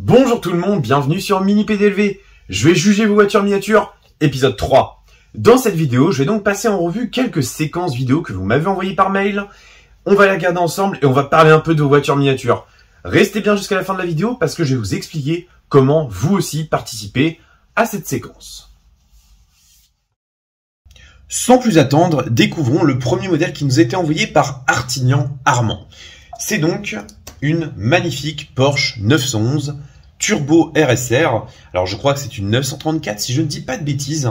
Bonjour tout le monde, bienvenue sur Mini PDLV. Je vais juger vos voitures miniatures, épisode 3. Dans cette vidéo, je vais donc passer en revue quelques séquences vidéo que vous m'avez envoyées par mail. On va les regarder ensemble et on va parler un peu de vos voitures miniatures. Restez bien jusqu'à la fin de la vidéo parce que je vais vous expliquer comment vous aussi participer à cette séquence. Sans plus attendre, découvrons le premier modèle qui nous a été envoyé par Artignan Armand. C'est donc une magnifique Porsche 911 Turbo RSR. Alors je crois que c'est une 934 si je ne dis pas de bêtises.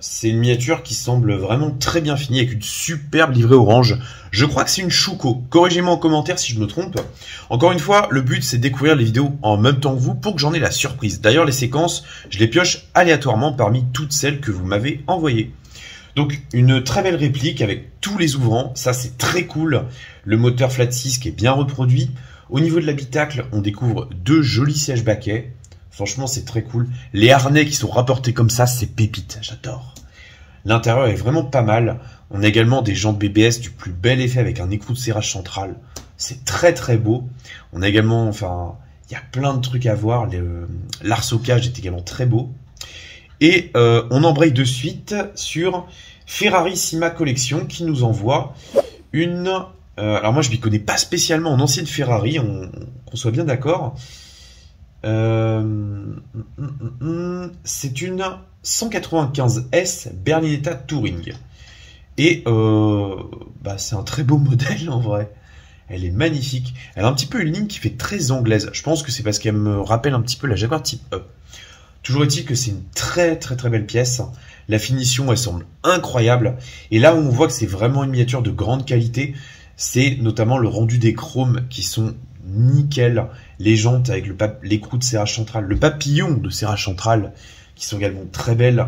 C'est une miniature qui semble vraiment très bien finie avec une superbe livrée orange. Je crois que c'est une Schuco. Corrigez-moi en commentaire si je me trompe. Encore une fois, le but c'est de découvrir les vidéos en même temps que vous pour que j'en ai la surprise. D'ailleurs les séquences, je les pioche aléatoirement parmi toutes celles que vous m'avez envoyées. Donc une très belle réplique avec tous les ouvrants, ça c'est très cool. Le moteur flat 6 qui est bien reproduit. Au niveau de l'habitacle, on découvre deux jolis sièges baquets. Franchement c'est très cool. Les harnais qui sont rapportés comme ça, c'est pépite, j'adore. L'intérieur est vraiment pas mal. On a également des jantes BBS du plus bel effet avec un écrou de serrage central. C'est très très beau. On a également, il y a plein de trucs à voir. L'arsocage est également très beau. Et on embraye de suite sur Ferrarissima Collection qui nous envoie une... alors moi je m'y connais pas spécialement en ancienne Ferrari, qu'on soit bien d'accord. C'est une 195S Berlinetta Touring. Et c'est un très beau modèle en vrai. Elle est magnifique. Elle a un petit peu une ligne qui fait très anglaise. Je pense que c'est parce qu'elle me rappelle un petit peu la Jaguar Type E. Toujours est-il que c'est une très belle pièce. La finition, elle semble incroyable. Et là où on voit que c'est vraiment une miniature de grande qualité, c'est notamment le rendu des chromes qui sont nickel. Les jantes avec l'écrou de serrage central, le papillon de serrage central qui sont également très belles.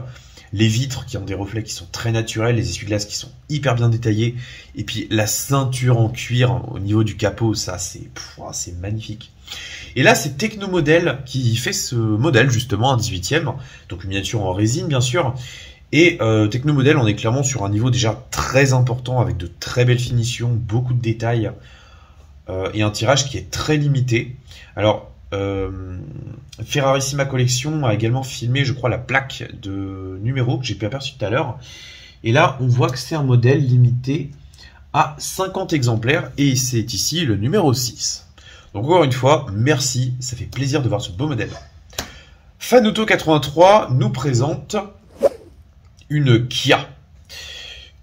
Les vitres qui ont des reflets qui sont très naturels, les essuie-glaces qui sont hyper bien détaillés. Et puis la ceinture en cuir au niveau du capot, ça c'est magnifique. Et là, c'est Technomodel qui fait ce modèle, justement, un 18e. Donc, une miniature en résine, bien sûr. Et Technomodel, on est clairement sur un niveau déjà très important, avec de très belles finitions, beaucoup de détails, et un tirage qui est très limité. Alors, Ferrarissima Collection a également filmé, je crois, la plaque de numéro que j'ai pu aperçu tout à l'heure. Et là, on voit que c'est un modèle limité à 50 exemplaires, et c'est ici le numéro 6. Donc encore une fois, merci, ça fait plaisir de voir ce beau modèle. Fanauto83 nous présente une Kia.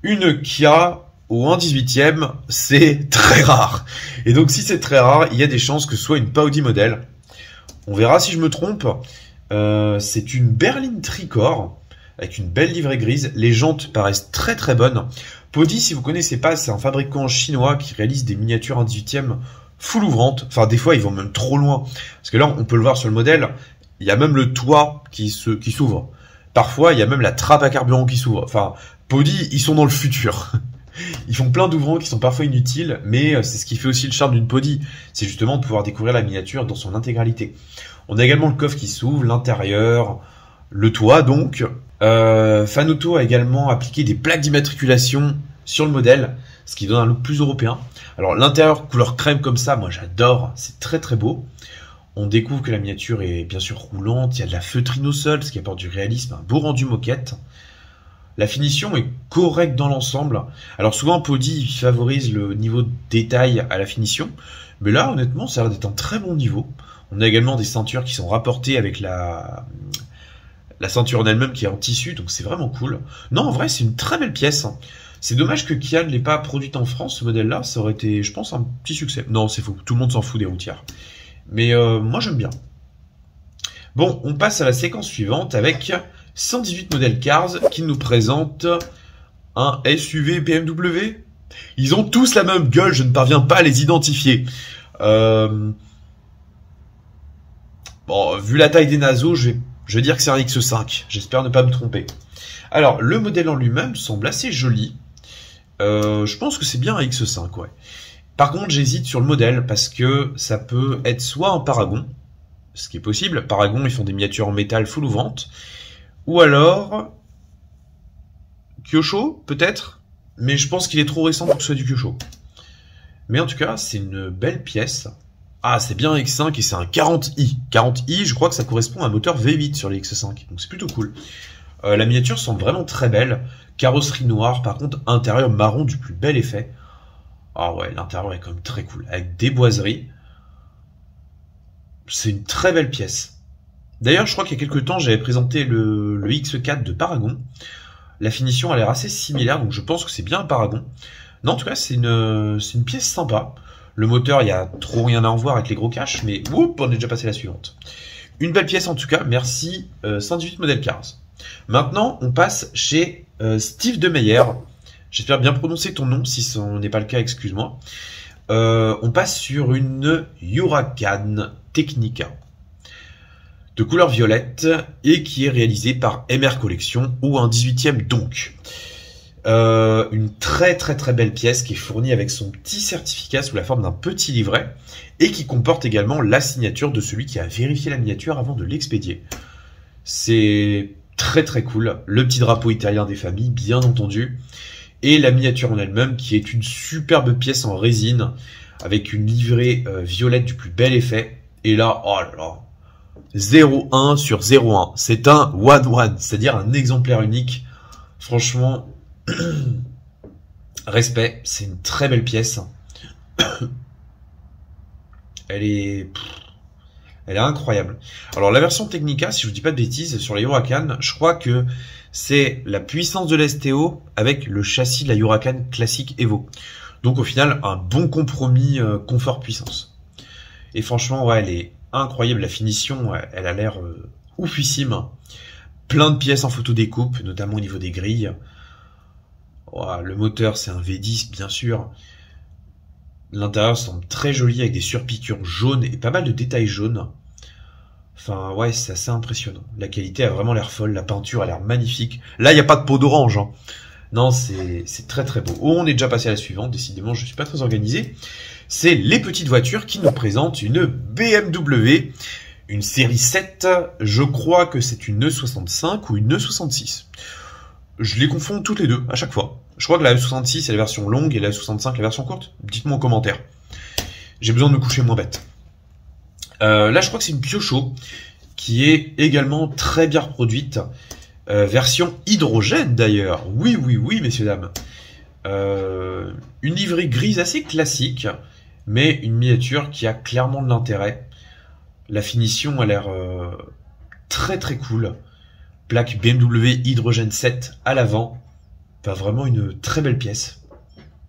Une Kia au 1/18e, c'est très rare. Et donc si c'est très rare, il y a des chances que ce soit une Audi modèle. On verra si je me trompe. C'est une berline tricorps avec une belle livrée grise. Les jantes paraissent très bonnes. Podi, si vous connaissez pas, c'est un fabricant chinois qui réalise des miniatures 1/18e full ouvrante, enfin des fois ils vont même trop loin, parce que là on peut le voir sur le modèle, il y a même le toit qui s'ouvre, parfois il y a même la trappe à carburant qui s'ouvre, enfin Podi ils sont dans le futur, ils font plein d'ouvrants qui sont parfois inutiles, mais c'est ce qui fait aussi le charme d'une Podi, c'est justement de pouvoir découvrir la miniature dans son intégralité. On a également le coffre qui s'ouvre, l'intérieur, le toit donc. Fanauto a également appliqué des plaques d'immatriculation sur le modèle, ce qui donne un look plus européen. Alors l'intérieur couleur crème comme ça, moi j'adore, c'est très beau. On découvre que la miniature est bien sûr roulante, il y a de la feutrine au sol, ce qui apporte du réalisme, un beau rendu moquette. La finition est correcte dans l'ensemble. Alors souvent Podi favorise le niveau de détail à la finition, mais là honnêtement ça a l'air d'être un très bon niveau. On a également des ceintures qui sont rapportées avec la ceinture en elle-même qui est en tissu, donc c'est vraiment cool. Non en vrai c'est une très belle pièce. C'est dommage que Kia ne l'ait pas produite en France, ce modèle-là. Ça aurait été, je pense, un petit succès. Non, c'est faux. Tout le monde s'en fout des routières. Mais moi, j'aime bien. Bon, on passe à la séquence suivante avec 118 Model Cars qui nous présente un SUV BMW. Ils ont tous la même gueule, je ne parviens pas à les identifier. Bon, vu la taille des naseaux, je vais dire que c'est un X5. J'espère ne pas me tromper. Alors, le modèle en lui-même semble assez joli. Je pense que c'est bien un X5, ouais. Par contre, j'hésite sur le modèle parce que ça peut être soit un Paragon, ce qui est possible. Paragon, ils font des miniatures en métal full ouvrante. Ou alors Kyosho, peut-être. Mais je pense qu'il est trop récent pour que ce soit du Kyosho. Mais en tout cas, c'est une belle pièce. Ah, c'est bien un X5 et c'est un 40i. 40i, je crois que ça correspond à un moteur V8 sur les X5, donc c'est plutôt cool. La miniature semble vraiment très belle. Carrosserie noire, par contre, intérieur marron du plus bel effet. Ah ouais, l'intérieur est quand même très cool, avec des boiseries. C'est une très belle pièce. D'ailleurs, je crois qu'il y a quelques temps, j'avais présenté le X4 de Paragon. La finition a l'air assez similaire, donc je pense que c'est bien un Paragon. Non, en tout cas, c'est une pièce sympa. Le moteur, il y a trop rien à en voir avec les gros caches, mais whoop, on est déjà passé à la suivante. Une belle pièce en tout cas, merci 118 Model Cars. Maintenant, on passe chez Steve de Meyer. J'espère bien prononcer ton nom, si ce n'est pas le cas, excuse-moi. On passe sur une Huracan Technica de couleur violette et qui est réalisée par MR Collection ou un 18e donc. Une très belle pièce qui est fournie avec son petit certificat sous la forme d'un petit livret et qui comporte également la signature de celui qui a vérifié la miniature avant de l'expédier. C'est très cool. Le petit drapeau italien des familles, bien entendu. Et la miniature en elle-même qui est une superbe pièce en résine avec une livrée violette du plus bel effet. Et là, oh là là, 0,1 sur 0,1. C'est un 1-1, c'est-à-dire un exemplaire unique. Franchement, respect, c'est une très belle pièce. Elle est incroyable. Alors la version Technica, si je vous dis pas de bêtises, sur la Huracan, je crois que c'est la puissance de la STO avec le châssis de la Huracan classique Evo. Donc au final, un bon compromis confort-puissance. Et franchement, ouais, elle est incroyable. La finition, ouais, elle a l'air oufissime. Plein de pièces en photo découpe, notamment au niveau des grilles. Oh, le moteur, c'est un V10, bien sûr. L'intérieur semble très joli avec des surpiqûres jaunes et pas mal de détails jaunes. Enfin, ouais, c'est assez impressionnant. La qualité a vraiment l'air folle. La peinture a l'air magnifique. Là, il n'y a pas de peau d'orange, hein. Non, c'est très beau. Oh, on est déjà passé à la suivante. Décidément, je suis pas très organisé. C'est les petites voitures qui nous présentent une BMW, une série 7. Je crois que c'est une E65 ou une E66. Je les confonds toutes les deux à chaque fois. Je crois que la E66 c'est la version longue et la E65 la version courte. Dites-moi en commentaire. J'ai besoin de me coucher moins bête. Là, je crois que c'est une Peugeot qui est également très bien reproduite. Version hydrogène d'ailleurs. Oui, messieurs, dames. Une livrée grise assez classique, mais une miniature qui a clairement de l'intérêt. La finition a l'air très cool. Plaque BMW Hydrogène 7 à l'avant. Enfin, vraiment une très belle pièce.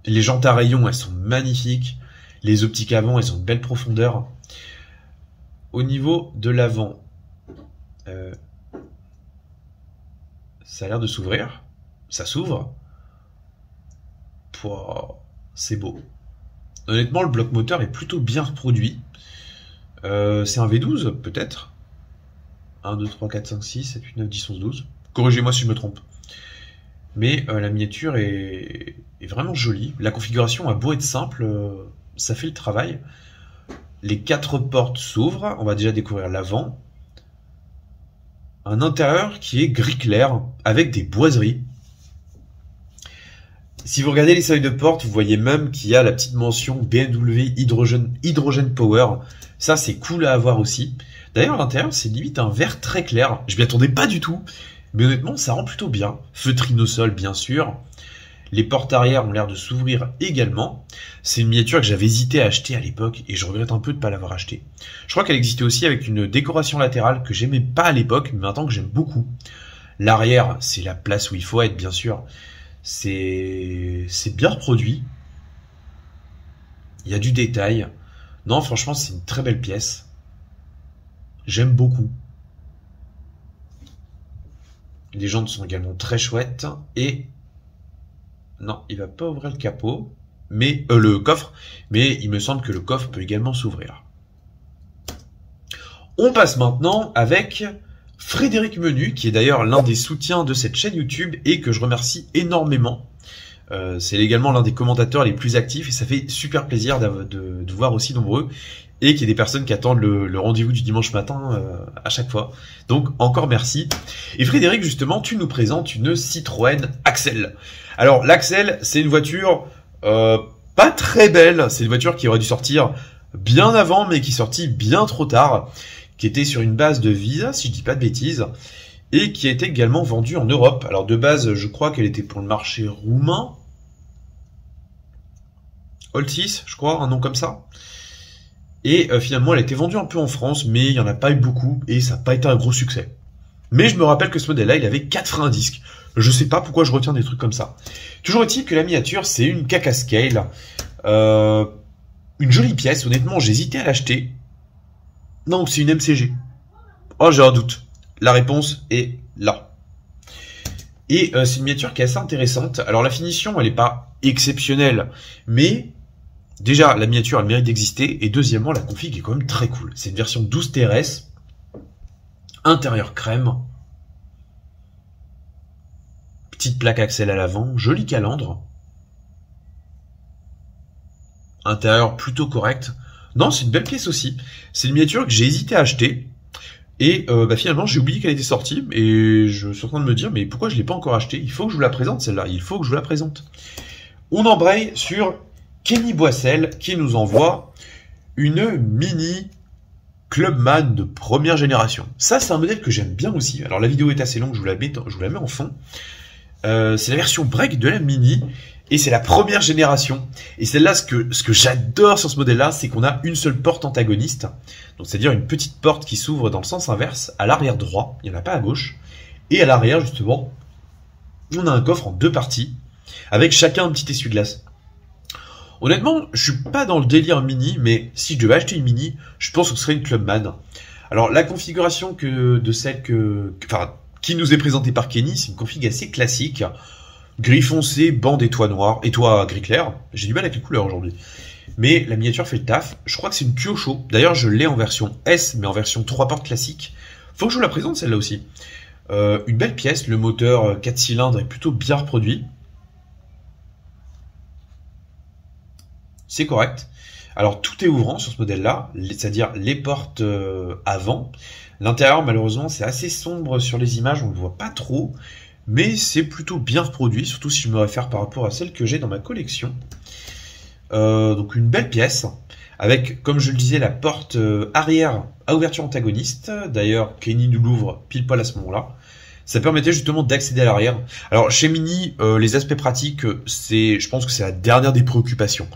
Les jantes à rayons, elles sont magnifiques. Les optiques avant, elles ont une belle profondeur. Au niveau de l'avant, ça a l'air de s'ouvrir. Ça s'ouvre. C'est beau. Honnêtement, le bloc moteur est plutôt bien reproduit. C'est un V12, peut-être. 1, 2, 3, 4, 5, 6, 7, 8, 9, 10, 11, 12. Corrigez-moi si je me trompe. Mais la miniature est vraiment jolie. La configuration a beau être simple, ça fait le travail. Les 4 portes s'ouvrent. On va déjà découvrir l'avant. Un intérieur qui est gris clair avec des boiseries. Si vous regardez les seuils de porte, vous voyez même qu'il y a la petite mention BMW Hydrogen Power. Ça, c'est cool à avoir aussi. D'ailleurs, à l'intérieur, c'est limite un vert très clair. Je m'y attendais pas du tout. Mais honnêtement, ça rend plutôt bien. Feutrine au sol, bien sûr. Les portes arrière ont l'air de s'ouvrir également. C'est une miniature que j'avais hésité à acheter à l'époque et je regrette un peu de ne pas l'avoir acheté. Je crois qu'elle existait aussi avec une décoration latérale que j'aimais pas à l'époque, mais maintenant que j'aime beaucoup. L'arrière, c'est la place où il faut être, bien sûr. C'est bien reproduit. Il y a du détail. Non, franchement, c'est une très belle pièce. J'aime beaucoup. Les jantes sont également très chouettes. Et non, il va pas ouvrir le capot, mais le coffre. Mais il me semble que le coffre peut également s'ouvrir. On passe maintenant avec Frédéric Menu, qui est d'ailleurs l'un des soutiens de cette chaîne YouTube et que je remercie énormément. C'est également l'un des commentateurs les plus actifs et ça fait super plaisir de voir aussi nombreux et qu'il y ait des personnes qui attendent le rendez-vous du dimanche matin à chaque fois. Donc encore merci. Et Frédéric, justement, tu nous présentes une Citroën Axel. Alors l'Axel, c'est une voiture pas très belle. C'est une voiture qui aurait dû sortir bien avant, mais qui est sorti bien trop tard, qui était sur une base de Visa, si je dis pas de bêtises, et qui a été également vendue en Europe. Alors de base, je crois qu'elle était pour le marché roumain, Altis, je crois, un nom comme ça. Et finalement, elle a été vendue un peu en France, mais il n'y en a pas eu beaucoup, et ça n'a pas été un gros succès. Mais je me rappelle que ce modèle-là, il avait 4 freins à disque. Je sais pas pourquoi je retiens des trucs comme ça. Toujours est-il que la miniature, c'est une caca scale. Une jolie pièce, honnêtement, j'hésitais à l'acheter. Non, c'est une MCG. Oh, j'ai un doute. La réponse est là. Et c'est une miniature qui est assez intéressante. Alors la finition, elle n'est pas exceptionnelle, mais déjà, la miniature, elle mérite d'exister. Et deuxièmement, la config est quand même très cool. C'est une version 12 TRS. Intérieur crème. Petite plaque axelle à l'avant. Joli calandre. Intérieur plutôt correct. Non, c'est une belle pièce aussi. C'est une miniature que j'ai hésité à acheter. Et finalement, j'ai oublié qu'elle était sortie. Et je suis en train de me dire, mais pourquoi je ne l'ai pas encore achetée? Il faut que je vous la présente, celle-là. Il faut que je vous la présente. On embraye sur Kenny Boissel qui nous envoie une mini Clubman de première génération. Ça, c'est un modèle que j'aime bien aussi. Alors, la vidéo est assez longue, je vous la mets en fond. C'est la version break de la mini. Et c'est la première génération. Et celle-là, ce que j'adore sur ce modèle-là, c'est qu'on a une seule porte antagoniste. Donc, c'est-à-dire une petite porte qui s'ouvre dans le sens inverse, à l'arrière droit. Il n'y en a pas à gauche. Et à l'arrière, justement, on a un coffre en 2 parties, avec chacun un petit essuie-glace. Honnêtement, je suis pas dans le délire mini, mais si je devais acheter une mini, je pense que ce serait une Clubman. Alors, la configuration qui nous est présentée par Kenny, c'est une config assez classique. Gris foncé, bande et toit noir, et toit gris clair. J'ai du mal avec les couleurs aujourd'hui. Mais la miniature fait le taf. Je crois que c'est une Piocho. D'ailleurs, je l'ai en version S, mais en version 3 portes classique. Faut que je vous la présente, celle-là aussi. Une belle pièce. Le moteur 4 cylindres est plutôt bien reproduit. C'est correct. Alors, tout est ouvrant sur ce modèle-là, c'est-à-dire les portes avant. L'intérieur, malheureusement, c'est assez sombre sur les images, on ne le voit pas trop. Mais c'est plutôt bien reproduit, surtout si je me réfère par rapport à celle que j'ai dans ma collection. Donc une belle pièce, avec, comme je le disais, la porte arrière à ouverture antagoniste. D'ailleurs, Kenny nous l'ouvre pile poil à ce moment-là. Ça permettait justement d'accéder à l'arrière. Alors chez Mini, les aspects pratiques, je pense que c'est la dernière des préoccupations.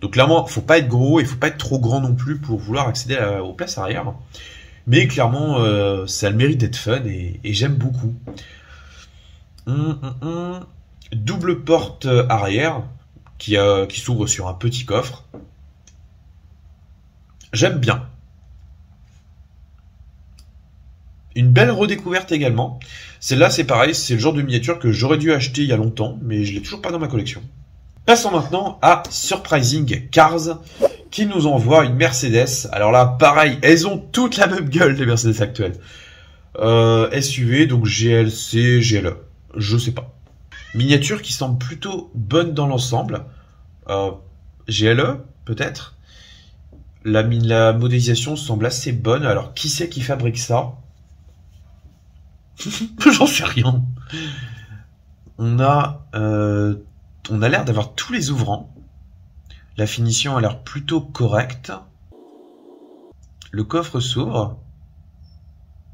Donc clairement, faut pas être gros et faut pas être trop grand non plus pour vouloir accéder aux places arrière. Mais clairement, ça a le mérite d'être fun et j'aime beaucoup. Double porte arrière qui s'ouvre sur un petit coffre. J'aime bien. Une belle redécouverte également. Celle-là, c'est pareil, c'est le genre de miniature que j'aurais dû acheter il y a longtemps, mais je l'ai toujours pas dans ma collection. Passons maintenant à Surprising Cars, qui nous envoie une Mercedes. Alors là, pareil, elles ont toutes la même gueule, les Mercedes actuelles. SUV, donc GLC, GLE. Je sais pas. Miniature qui semble plutôt bonne dans l'ensemble. GLE, peut-être. La modélisation semble assez bonne. Alors, qui c'est qui fabrique ça? J'en sais rien. On a l'air d'avoir tous les ouvrants. La finition a l'air plutôt correcte. Le coffre s'ouvre.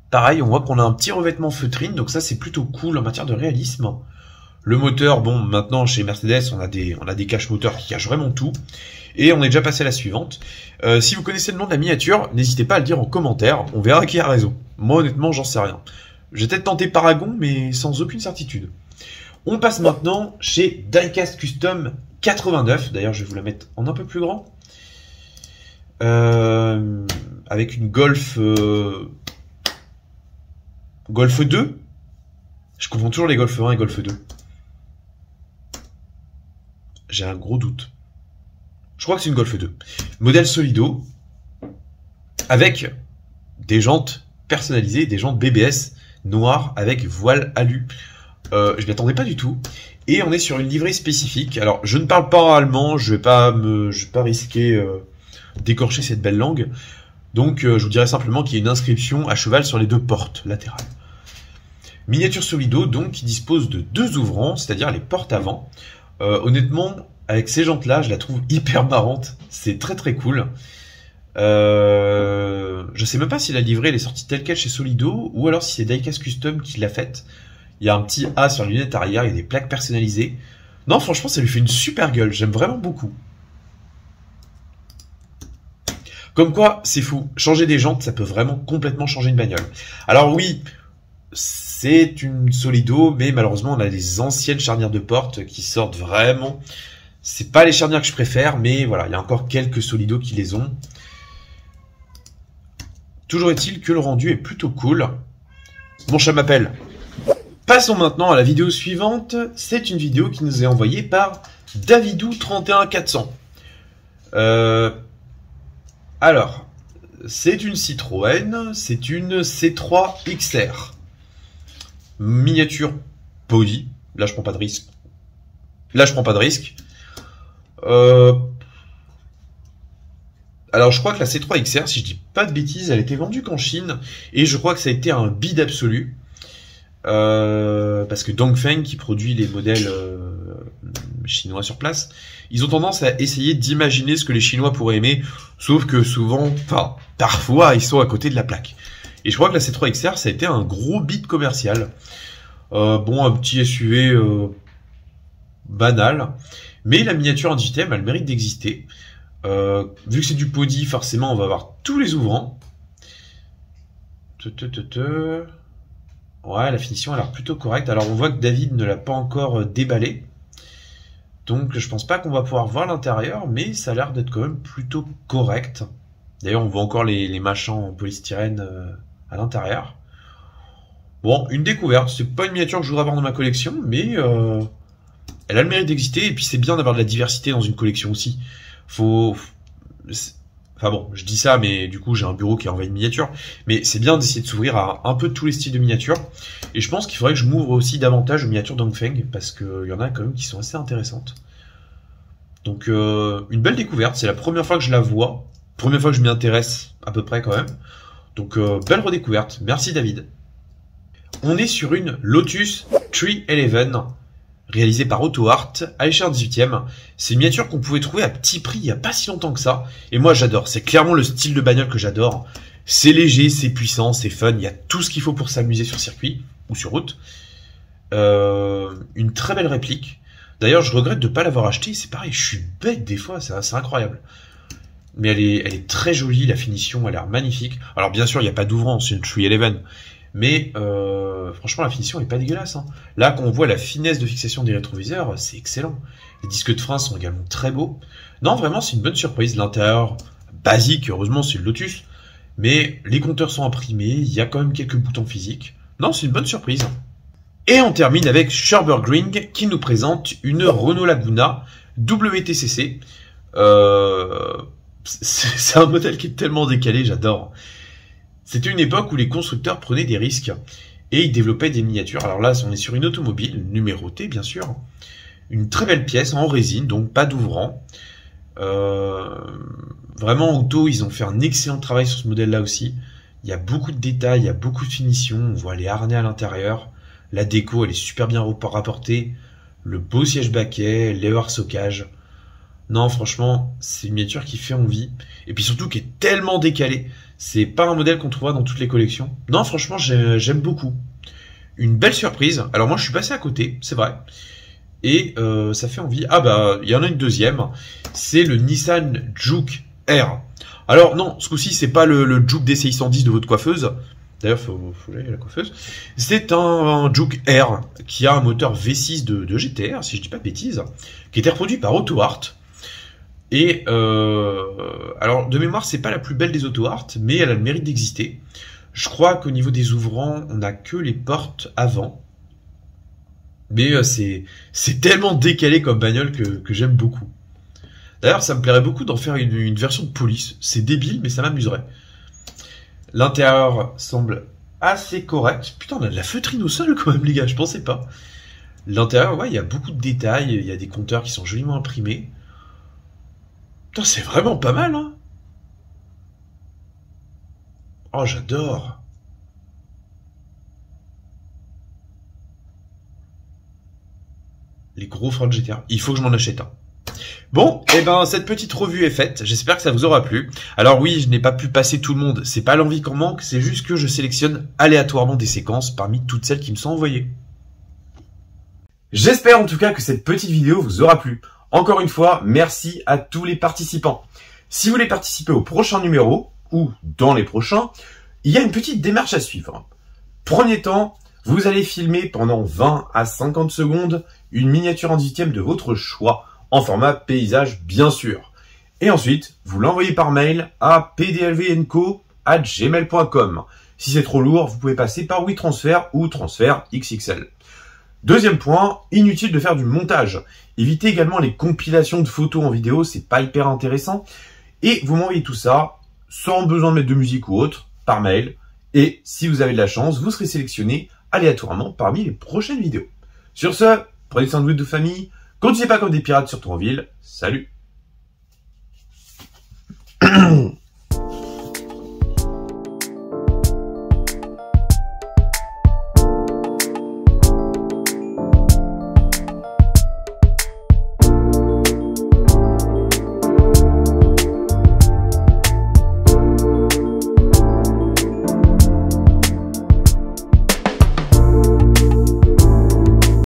Pareil, on voit qu'on a un petit revêtement feutrine, donc ça c'est plutôt cool en matière de réalisme. Le moteur, bon, maintenant chez Mercedes, on a des caches moteurs qui cachent vraiment tout. Et on est déjà passé à la suivante. Si vous connaissez le nom de la miniature, n'hésitez pas à le dire en commentaire, on verra qui a raison. Moi honnêtement, j'en sais rien. J'ai peut-être tenté Paragon, mais sans aucune certitude. On passe maintenant chez Diecast Custom 89. D'ailleurs, je vais vous la mettre en un peu plus grand. Avec une Golf 2. Je confonds toujours les Golf 1 et Golf 2. J'ai un gros doute. Je crois que c'est une Golf 2. Modèle Solido. Avec des jantes personnalisées, des jantes BBS noires avec voile alu. Je m'y attendais pas du tout. Et on est sur une livrée spécifique. Alors, je ne parle pas allemand, je vais pas risquer d'écorcher cette belle langue. Donc, je vous dirais simplement qu'il y a une inscription à cheval sur les 2 portes latérales. Miniature Solido, donc, qui dispose de 2 ouvrants, c'est-à-dire les portes avant. Honnêtement, avec ces jantes-là, je la trouve hyper marrante. C'est très très cool. Je sais même pas si la livrée elle est sortie telle quelle chez Solido ou alors si c'est Diecast Custom qui l'a faite. Il y a un petit A sur la lunette arrière, il y a des plaques personnalisées. Non, franchement, ça lui fait une super gueule. J'aime vraiment beaucoup. Comme quoi, c'est fou. Changer des jantes, ça peut vraiment complètement changer une bagnole. Alors oui, c'est une Solido, mais malheureusement, on a des anciennes charnières de porte qui sortent vraiment. C'est pas les charnières que je préfère, mais voilà, il y a encore quelques Solido qui les ont. Toujours est-il que le rendu est plutôt cool. Mon chat m'appelle. Passons maintenant à la vidéo suivante. C'est une vidéo qui nous est envoyée par Davidou31400. Alors, c'est une Citroën, c'est une C3 XR. Miniature body. Là, je prends pas de risque. Alors, je crois que la C3 XR, si je dis pas de bêtises, elle a été vendue qu'en Chine. Et je crois que ça a été un bid absolu. Parce que Dongfeng, qui produit les modèles chinois sur place, ils ont tendance à essayer d'imaginer ce que les Chinois pourraient aimer, sauf que souvent, enfin, parfois, ils sont à côté de la plaque. Et je crois que la C3 XR, ça a été un gros bid commercial. Bon, un petit SUV banal, mais la miniature en 18ème, elle mérite d'exister. Vu que c'est du Podi, forcément, on va avoir tous les ouvrants. Ouais, la finition a l'air plutôt correcte. Alors, on voit que David ne l'a pas encore déballé. Donc, je pense pas qu'on va pouvoir voir l'intérieur, mais ça a l'air d'être quand même plutôt correct. D'ailleurs, on voit encore les machins en polystyrène à l'intérieur. Bon, une découverte. C'est pas une miniature que je voudrais avoir dans ma collection, mais elle a le mérite d'exister. Et puis, c'est bien d'avoir de la diversité dans une collection aussi. Enfin bon, je dis ça, mais du coup, j'ai un bureau qui est envahi de miniatures. Mais c'est bien d'essayer de s'ouvrir à un peu tous les styles de miniatures. Et je pense qu'il faudrait que je m'ouvre aussi davantage aux miniatures Dongfeng, parce qu'il y en a quand même qui sont assez intéressantes. Donc, une belle découverte. C'est la première fois que je la vois. Première fois que je m'y intéresse, à peu près quand même. Donc, belle redécouverte. Merci David. On est sur une Lotus 311. Réalisé par AutoArt, à l'échelle 18ème. C'est une miniature qu'on pouvait trouver à petit prix il n'y a pas si longtemps que ça. Et moi j'adore, c'est clairement le style de bagnole que j'adore. C'est léger, c'est puissant, c'est fun, il y a tout ce qu'il faut pour s'amuser sur circuit ou sur route. Une très belle réplique. D'ailleurs je regrette de ne pas l'avoir acheté, c'est pareil, je suis bête des fois, c'est incroyable. Mais elle est très jolie, la finition, elle a l'air magnifique. Alors bien sûr il n'y a pas d'ouvrant, c'est une 311. Mais franchement, la finition est pas dégueulasse. Hein. Là, quand on voit la finesse de fixation des rétroviseurs, c'est excellent. Les disques de frein sont également très beaux. Non, vraiment, c'est une bonne surprise. L'intérieur, basique, heureusement, c'est le Lotus. Mais les compteurs sont imprimés, il y a quand même quelques boutons physiques. Non, c'est une bonne surprise. Et on termine avec Schürburgring qui nous présente une Renault Laguna WTCC. C'est un modèle qui est tellement décalé, j'adore. C'était une époque où les constructeurs prenaient des risques et ils développaient des miniatures. Alors là, on est sur une automobile, numérotée bien sûr. Une très belle pièce en résine, donc pas d'ouvrant. Vraiment, Auto, ils ont fait un excellent travail sur ce modèle-là aussi. Il y a beaucoup de détails, il y a beaucoup de finitions. On voit les harnais à l'intérieur. La déco, elle est super bien rapportée. Le beau siège baquet, les hors-socage. Non, franchement, c'est une miniature qui fait envie. Et puis surtout qui est tellement décalée. C'est pas un modèle qu'on trouvera dans toutes les collections. Non, franchement, j'aime beaucoup. Une belle surprise. Alors moi, je suis passé à côté, c'est vrai. Et ça fait envie. Ah bah, il y en a une deuxième. C'est le Nissan Juke R. Alors non, ce coup-ci, c'est pas le Juke DCI 110 de votre coiffeuse. D'ailleurs, faut aller à la coiffeuse. C'est un Juke R qui a un moteur V6 de GTR, si je dis pas de bêtises, qui était reproduit par AutoArt. Et alors de mémoire, c'est pas la plus belle des AutoArt, mais elle a le mérite d'exister. Je crois qu'au niveau des ouvrants, on n'a que les portes avant. Mais c'est tellement décalé comme bagnole que j'aime beaucoup. D'ailleurs, ça me plairait beaucoup d'en faire une version de police. C'est débile, mais ça m'amuserait. L'intérieur semble assez correct. Putain, on a de la feutrine au sol quand même, les gars, je pensais pas. L'intérieur, ouais, il y a beaucoup de détails, il y a des compteurs qui sont joliment imprimés. Putain, c'est vraiment pas mal, hein. Oh, j'adore. Les gros freins de GTR. Il faut que je m'en achète un. Bon, et ben cette petite revue est faite, j'espère que ça vous aura plu. Alors oui, je n'ai pas pu passer tout le monde, c'est pas l'envie qu'on manque, c'est juste que je sélectionne aléatoirement des séquences parmi toutes celles qui me sont envoyées. J'espère en tout cas que cette petite vidéo vous aura plu. Encore une fois, merci à tous les participants. Si vous voulez participer au prochain numéro, ou dans les prochains, il y a une petite démarche à suivre. Premier temps, vous allez filmer pendant 20 à 50 secondes une miniature en 18e de votre choix, en format paysage bien sûr. Et ensuite, vous l'envoyez par mail à pdlvnco@gmail.com. Si c'est trop lourd, vous pouvez passer par WeTransfer ou Transfert XXL. Deuxième point, inutile de faire du montage. Évitez également les compilations de photos en vidéo, c'est pas hyper intéressant. Et vous m'envoyez tout ça, sans besoin de mettre de musique ou autre, par mail. Et si vous avez de la chance, vous serez sélectionné aléatoirement parmi les prochaines vidéos. Sur ce, prenez soin de vous et de famille. Continuez pas comme des pirates sur Tourville. Salut.